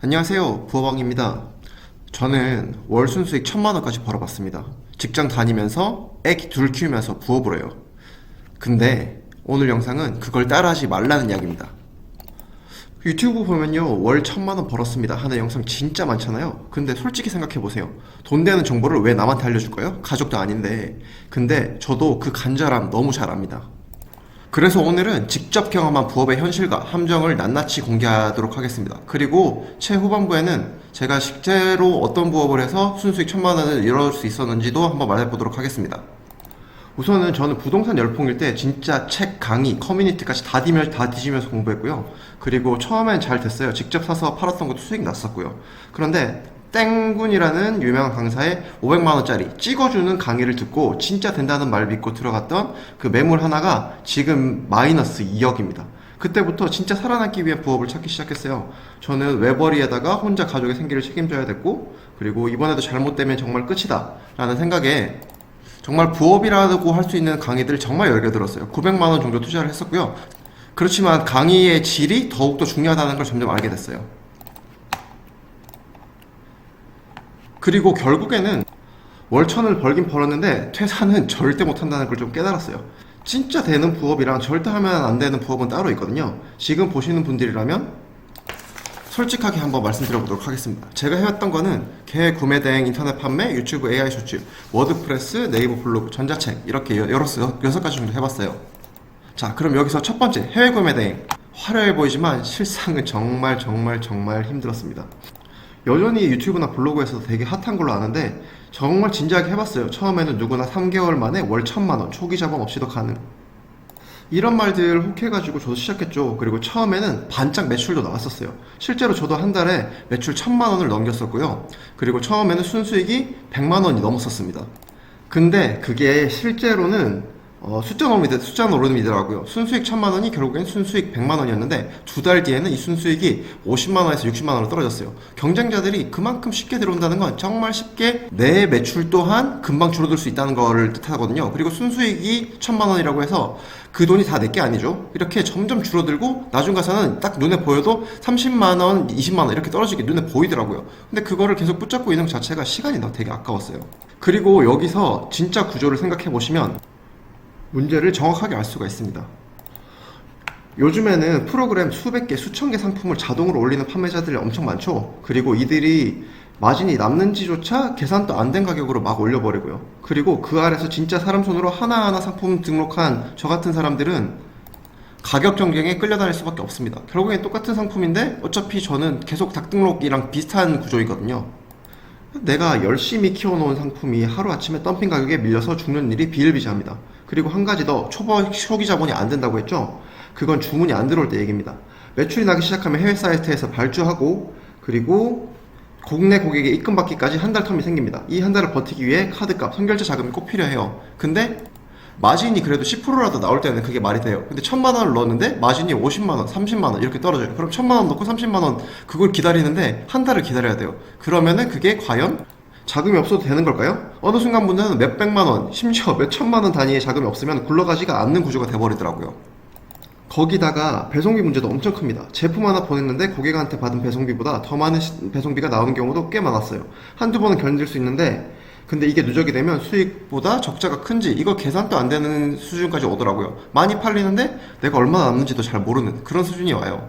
안녕하세요, 부어방입니다. 저는 월 순수익 1000만원까지 벌어봤습니다. 직장 다니면서 애기 둘 키우면서 부업을 해요. 근데 오늘 영상은 그걸 따라하지 말라는 이야기입니다. 유튜브 보면요, 월 1000만원 벌었습니다 하는 영상 진짜 많잖아요. 근데 솔직히 생각해보세요. 돈 되는 정보를 왜 남한테 알려줄까요? 가족도 아닌데. 근데 저도 그 간절함 너무 잘 압니다. 그래서 오늘은 직접 경험한 부업의 현실과 함정을 낱낱이 공개하도록 하겠습니다. 그리고 최후반부에는 제가 실제로 어떤 부업을 해서 순수익 1000만원을 이뤄올 수 있었는지도 한번 말해보도록 하겠습니다. 우선은 저는 부동산 열풍일 때 진짜 책, 강의, 커뮤니티까지 다 뒤지면서 공부했고요. 그리고 처음엔 잘 됐어요. 직접 사서 팔았던 것도 수익 났었고요. 그런데 땡군이라는 유명한 강사의 500만원짜리 찍어주는 강의를 듣고 진짜 된다는 말 믿고 들어갔던 그 매물 하나가 지금 마이너스 2억입니다. 그때부터 진짜 살아남기 위해 부업을 찾기 시작했어요. 저는 외벌이에다가 혼자 가족의 생계를 책임져야 됐고, 그리고 이번에도 잘못되면 정말 끝이다 라는 생각에 정말 부업이라고 할 수 있는 강의들 정말 여러 개 들었어요. 900만원 정도 투자를 했었고요. 그렇지만 강의의 질이 더욱더 중요하다는 걸 점점 알게 됐어요. 그리고 결국에는 월 1000을 벌긴 벌었는데 퇴사는 절대 못한다는 걸 좀 깨달았어요. 진짜 되는 부업이랑 절대 하면 안 되는 부업은 따로 있거든요. 지금 보시는 분들이라면 솔직하게 한번 말씀드려보도록 하겠습니다. 제가 해왔던 거는 개회 구매 대행 인터넷 판매, 유튜브 AI 쇼츠, 워드프레스, 네이버 블로그, 전자책 이렇게 6가지 정도 해봤어요. 자, 그럼 여기서 첫 번째 해외 구매 대행. 화려해 보이지만 실상은 정말 힘들었습니다. 여전히 유튜브나 블로그에서도 되게 핫한 걸로 아는데 정말 진지하게 해봤어요. 처음에는 누구나 3개월 만에 월 1000만원, 초기 자본 없이도 가능. 이런 말들 혹해가지고 저도 시작했죠. 그리고 처음에는 반짝 매출도 나왔었어요. 실제로 저도 한 달에 매출 1000만원을 넘겼었고요. 그리고 처음에는 순수익이 100만원이 넘었었습니다. 근데 그게 실제로는 숫자 노름이더라고요. 순수익 1000만원이 결국엔 순수익 100만원이었는데 두 달 뒤에는 이 순수익이 50만원에서 60만원으로 떨어졌어요. 경쟁자들이 그만큼 쉽게 들어온다는 건 정말 쉽게 내 매출 또한 금방 줄어들 수 있다는 거를 뜻하거든요. 그리고 순수익이 1000만원이라고 해서 그 돈이 다 내 게 아니죠. 이렇게 점점 줄어들고 나중 가서는 딱 눈에 보여도 30만원, 20만원 이렇게 떨어지게 눈에 보이더라고요. 근데 그거를 계속 붙잡고 있는 것 자체가 시간이 되게 아까웠어요. 그리고 여기서 진짜 구조를 생각해 보시면 문제를 정확하게 알 수가 있습니다. 요즘에는 프로그램 수백 개, 수천 개 상품을 자동으로 올리는 판매자들이 엄청 많죠. 그리고 이들이 마진이 남는지조차 계산도 안 된 가격으로 막 올려버리고요. 그리고 그 아래서 진짜 사람 손으로 하나하나 상품 등록한 저 같은 사람들은 가격 경쟁에 끌려다닐 수밖에 없습니다. 결국엔 똑같은 상품인데 어차피 저는 계속 닭등록이랑 비슷한 구조이거든요. 내가 열심히 키워놓은 상품이 하루아침에 덤핑 가격에 밀려서 죽는 일이 비일비재합니다. 그리고 한 가지 더, 초기 자본이 안 된다고 했죠? 그건 주문이 안 들어올 때 얘기입니다. 매출이 나기 시작하면 해외 사이트에서 발주하고, 그리고 국내 고객의 입금 받기까지 한 달 텀이 생깁니다. 이 한 달을 버티기 위해 카드값, 선결제 자금이 꼭 필요해요. 근데 마진이 그래도 10%라도 나올 때는 그게 말이 돼요. 근데 1000만원을 넣었는데 마진이 50만원, 30만원 이렇게 떨어져요. 그럼 1000만원 넣고 30만원 그걸 기다리는데 한 달을 기다려야 돼요. 그러면은 그게 과연 자금이 없어도 되는 걸까요? 어느 순간 문제는 몇백만원, 심지어 몇천만원 단위의 자금이 없으면 굴러가지가 않는 구조가 돼버리더라고요. 거기다가 배송비 문제도 엄청 큽니다. 제품 하나 보냈는데 고객한테 받은 배송비보다 더 많은 배송비가 나오는 경우도 꽤 많았어요. 한두 번은 견딜 수 있는데, 근데 이게 누적이 되면 수익보다 적자가 큰지 이거 계산도 안 되는 수준까지 오더라고요. 많이 팔리는데 내가 얼마나 남는지도 잘 모르는 그런 수준이 와요.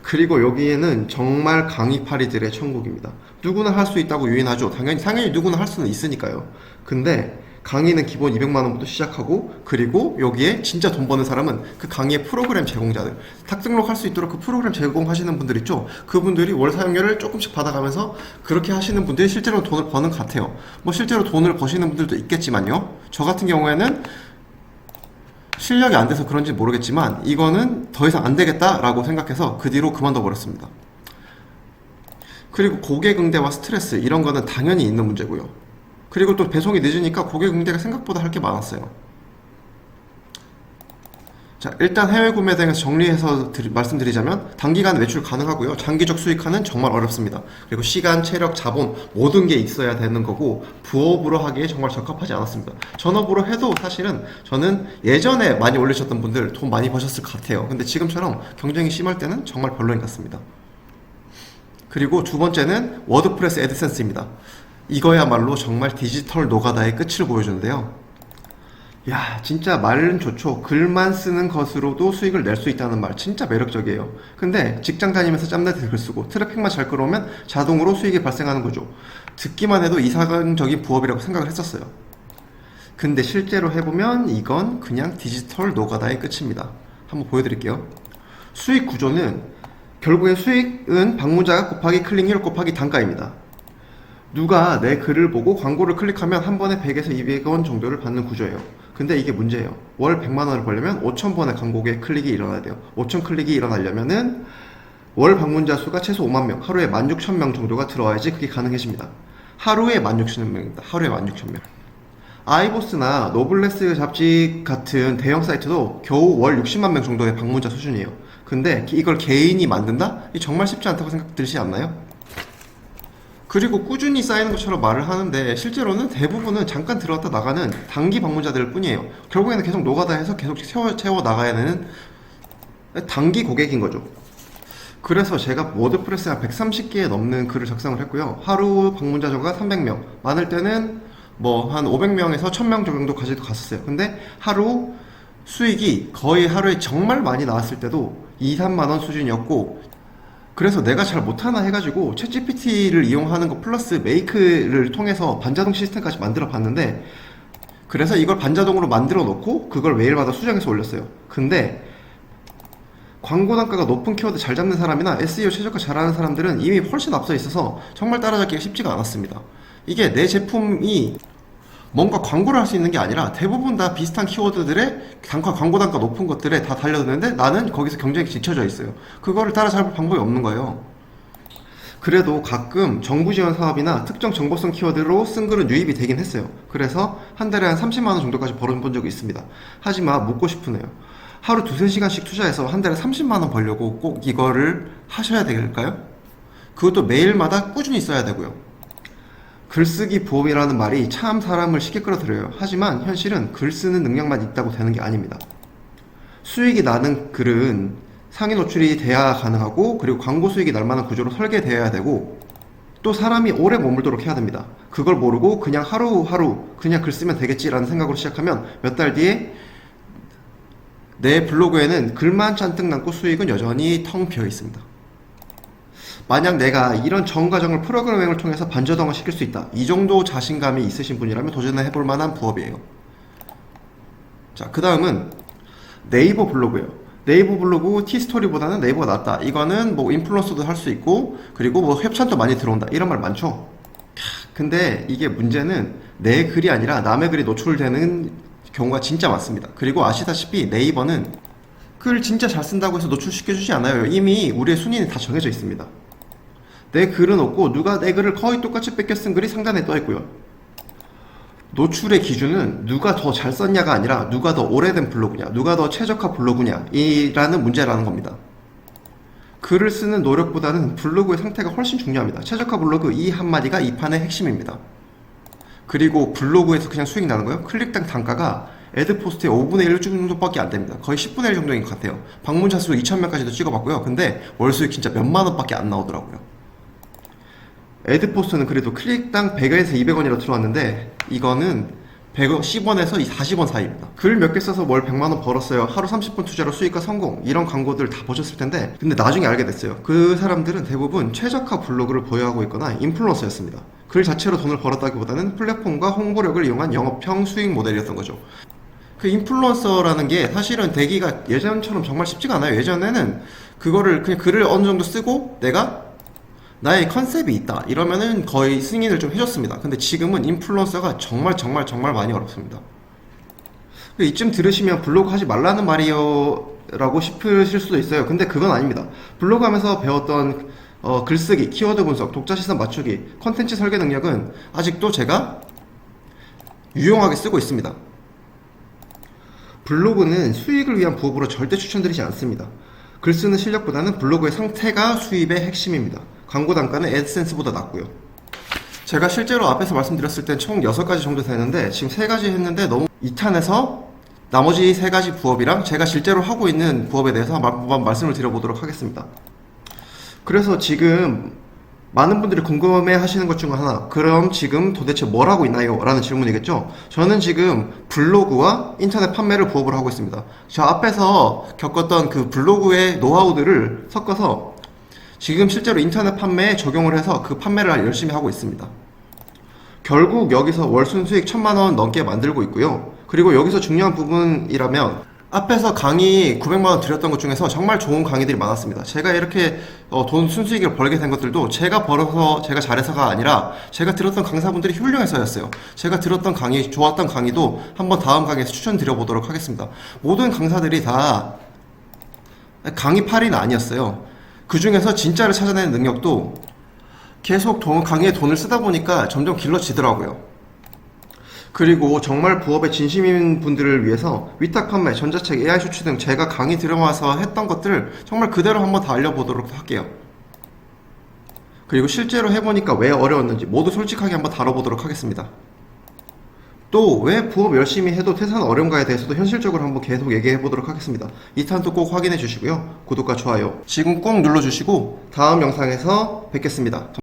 그리고 여기에는 정말 강의파리들의 천국입니다. 누구나 할 수 있다고 유인하죠. 당연히 누구나 할 수는 있으니까요. 근데 강의는 기본 200만원부터 시작하고, 그리고 여기에 진짜 돈 버는 사람은 그 강의의 프로그램 제공자들, 탁 등록할 수 있도록 그 프로그램 제공하시는 분들 있죠. 그분들이 월 사용료를 조금씩 받아가면서 그렇게 하시는 분들이 실제로 돈을 버는 것 같아요. 뭐 실제로 돈을 버시는 분들도 있겠지만요, 저 같은 경우에는 실력이 안 돼서 그런지 모르겠지만 이거는 더 이상 안 되겠다라고 생각해서 그 뒤로 그만둬 버렸습니다. 그리고 고객 응대와 스트레스 이런 거는 당연히 있는 문제고요. 그리고 또 배송이 늦으니까 고객 응대가 생각보다 할 게 많았어요. 자, 일단 해외 구매 대행에서 정리해서 말씀드리자면 단기간 매출 가능하고요. 장기적 수익화는 정말 어렵습니다. 그리고 시간, 체력, 자본 모든 게 있어야 되는 거고 부업으로 하기에 정말 적합하지 않았습니다. 전업으로 해도 사실은 저는 예전에 많이 올리셨던 분들 돈 많이 버셨을 것 같아요. 근데 지금처럼 경쟁이 심할 때는 정말 별로인 것 같습니다. 그리고 두 번째는 워드프레스 애드센스입니다. 이거야말로 정말 디지털 노가다의 끝을 보여주는데요. 야, 진짜 말은 좋죠. 글만 쓰는 것으로도 수익을 낼 수 있다는 말 진짜 매력적이에요. 근데 직장 다니면서 짬나게 글 쓰고 트래픽만 잘 끌어오면 자동으로 수익이 발생하는 거죠. 듣기만 해도 이상적인 부업이라고 생각을 했었어요. 근데 실제로 해보면 이건 그냥 디지털 노가다의 끝입니다. 한번 보여드릴게요. 수익 구조는 결국엔 수익은 방문자 곱하기 클릭률 곱하기 단가입니다. 누가 내 글을 보고 광고를 클릭하면 한 번에 100에서 200원 정도를 받는 구조예요. 근데 이게 문제예요. 월 100만원을 벌려면 5,000번의 광고에 클릭이 일어나야 돼요. 5,000 클릭이 일어나려면은 월 방문자 수가 최소 5만 명, 하루에 16,000명 정도가 들어와야지 그게 가능해집니다. 하루에 16,000명입니다. 하루에 16,000명. 아이보스나 노블레스 잡지 같은 대형 사이트도 겨우 월 60만 명 정도의 방문자 수준이에요. 근데 이걸 개인이 만든다? 이게 정말 쉽지 않다고 생각 들지 않나요? 그리고 꾸준히 쌓이는 것처럼 말을 하는데 실제로는 대부분은 잠깐 들어왔다 나가는 단기 방문자들 뿐이에요. 결국에는 계속 노가다 해서 계속 채워 나가야 되는 단기 고객인 거죠. 그래서 제가 워드프레스에 한 130개에 넘는 글을 작성을 했고요. 하루 방문자 수가 300명, 많을 때는 뭐 한 500명에서 1000명 정도까지도 갔었어요. 근데 하루 수익이 거의 하루에 정말 많이 나왔을 때도 2, 3만원 수준이었고, 그래서 내가 잘 못하나 해가지고 챗GPT를 이용하는 거 플러스 메이크를 통해서 반자동 시스템까지 만들어 봤는데, 그래서 이걸 반자동으로 만들어 놓고 그걸 매일마다 수정해서 올렸어요. 근데 광고 단가가 높은 키워드 잘 잡는 사람이나 SEO 최저가 잘하는 사람들은 이미 훨씬 앞서 있어서 정말 따라잡기가 쉽지가 않았습니다. 이게 내 제품이 뭔가 광고를 할 수 있는 게 아니라 대부분 다 비슷한 키워드들의 광고 단가 높은 것들에 다 달려드는데 나는 거기서 경쟁에 지쳐져 있어요. 그거를 따라잡을 방법이 없는 거예요. 그래도 가끔 정부 지원 사업이나 특정 정보성 키워드로 쓴 글은 유입이 되긴 했어요. 그래서 한 달에 한 30만원 정도까지 벌어본 적이 있습니다. 하지만 묻고 싶으네요. 하루 2-3시간씩 투자해서 한 달에 30만원 벌려고 꼭 이거를 하셔야 될까요? 그것도 매일마다 꾸준히 써야 되고요. 글쓰기 부업이라는 말이 참 사람을 쉽게 끌어들여요. 하지만 현실은 글 쓰는 능력만 있다고 되는 게 아닙니다. 수익이 나는 글은 상위 노출이 돼야 가능하고, 그리고 광고 수익이 날 만한 구조로 설계되어야 되고, 또 사람이 오래 머물도록 해야 됩니다. 그걸 모르고 그냥 하루하루 그냥 글 쓰면 되겠지라는 생각으로 시작하면 몇 달 뒤에 내 블로그에는 글만 잔뜩 남고 수익은 여전히 텅 비어 있습니다. 만약 내가 이런 전 과정을 프로그래밍을 통해서 반자동화 시킬 수 있다, 이 정도 자신감이 있으신 분이라면 도전해 해볼 만한 부업이에요. 자, 그 다음은 네이버 블로그예요. 네이버 블로그 티스토리보다는 네이버가 낫다. 이거는 뭐 인플루언서도 할 수 있고, 그리고 뭐 협찬도 많이 들어온다, 이런 말 많죠. 근데 이게 문제는 내 글이 아니라 남의 글이 노출되는 경우가 진짜 많습니다. 그리고 아시다시피 네이버는 글 진짜 잘 쓴다고 해서 노출시켜주지 않아요. 이미 우리의 순위는 다 정해져 있습니다. 내 글은 없고 누가 내 글을 거의 똑같이 뺏겨 쓴 글이 상단에 떠 있고요. 노출의 기준은 누가 더 잘 썼냐가 아니라 누가 더 오래된 블로그냐, 누가 더 최적화 블로그냐 이라는 문제라는 겁니다. 글을 쓰는 노력보다는 블로그의 상태가 훨씬 중요합니다. 최적화 블로그 이 한마디가 이 판의 핵심입니다. 그리고 블로그에서 그냥 수익 나는 거예요. 클릭당 단가가 애드포스트의 5분의 1 정도밖에 안 됩니다. 거의 10분의 1 정도인 것 같아요. 방문자 수 2,000명까지도 찍어봤고요. 근데 월 수익 진짜 몇만 원밖에 안 나오더라고요. 애드포스트는 그래도 클릭당 100에서 200원이라 들어왔는데 이거는 110원에서 40원 사이입니다. 글 몇 개 써서 월 100만원 벌었어요. 하루 30분 투자로 수익과 성공, 이런 광고들 다 보셨을 텐데, 근데 나중에 알게 됐어요. 그 사람들은 대부분 최적화 블로그를 보유하고 있거나 인플루언서였습니다. 글 자체로 돈을 벌었다기보다는 플랫폼과 홍보력을 이용한 영업형 수익 모델이었던 거죠. 그 인플루언서라는 게 사실은 되기가 예전처럼 정말 쉽지가 않아요. 예전에는 그거를 그냥 글을 어느 정도 쓰고 내가 나의 컨셉이 있다 이러면은 거의 승인을 좀 해줬습니다. 근데 지금은 인플루언서가 정말 많이 어렵습니다. 이쯤 들으시면 블로그 하지 말라는 말이요 라고 싶으실 수도 있어요. 근데 그건 아닙니다. 블로그 하면서 배웠던 글쓰기, 키워드 분석, 독자 시선 맞추기, 컨텐츠 설계 능력은 아직도 제가 유용하게 쓰고 있습니다. 블로그는 수익을 위한 부업으로 절대 추천드리지 않습니다. 글 쓰는 실력보다는 블로그의 상태가 수입의 핵심입니다. 광고 단가는 애드센스보다 낮고요. 제가 실제로 앞에서 말씀드렸을 때 총 6가지 정도 되는데 지금 3가지 했는데 너무 2탄에서 나머지 3가지 부업이랑 제가 실제로 하고 있는 부업에 대해서 한번 말씀을 드려보도록 하겠습니다. 그래서 지금 많은 분들이 궁금해 하시는 것 중 하나, 그럼 지금 도대체 뭘 하고 있나요? 라는 질문이겠죠? 저는 지금 블로그와 인터넷 판매를 부업으로 하고 있습니다. 저 앞에서 겪었던 그 블로그의 노하우들을 섞어서 지금 실제로 인터넷 판매에 적용을 해서 그 판매를 열심히 하고 있습니다. 결국 여기서 월 순수익 1000만원 넘게 만들고 있고요. 그리고 여기서 중요한 부분이라면 앞에서 강의 900만원 드렸던 것 중에서 정말 좋은 강의들이 많았습니다. 제가 이렇게 돈 순수익을 벌게 된 것들도 제가 벌어서 제가 잘해서가 아니라 제가 들었던 강사분들이 훌륭해서였어요. 제가 들었던 강의, 좋았던 강의도 한번 다음 강의에서 추천드려보도록 하겠습니다. 모든 강사들이 다 강의팔이는 아니었어요. 그 중에서 진짜를 찾아내는 능력도 계속 강의에 돈을 쓰다 보니까 점점 길러지더라고요. 그리고 정말 부업에 진심인 분들을 위해서 위탁 판매, 전자책, AI 수출 등 제가 강의 들어와서 했던 것들을 정말 그대로 한번 다 알려보도록 할게요. 그리고 실제로 해보니까 왜 어려웠는지 모두 솔직하게 한번 다뤄보도록 하겠습니다. 또 왜 부업 열심히 해도 퇴사는 어려운가에 대해서도 현실적으로 한번 계속 얘기해보도록 하겠습니다. 2탄도 꼭 확인해 주시고요. 구독과 좋아요 지금 꼭 눌러주시고 다음 영상에서 뵙겠습니다.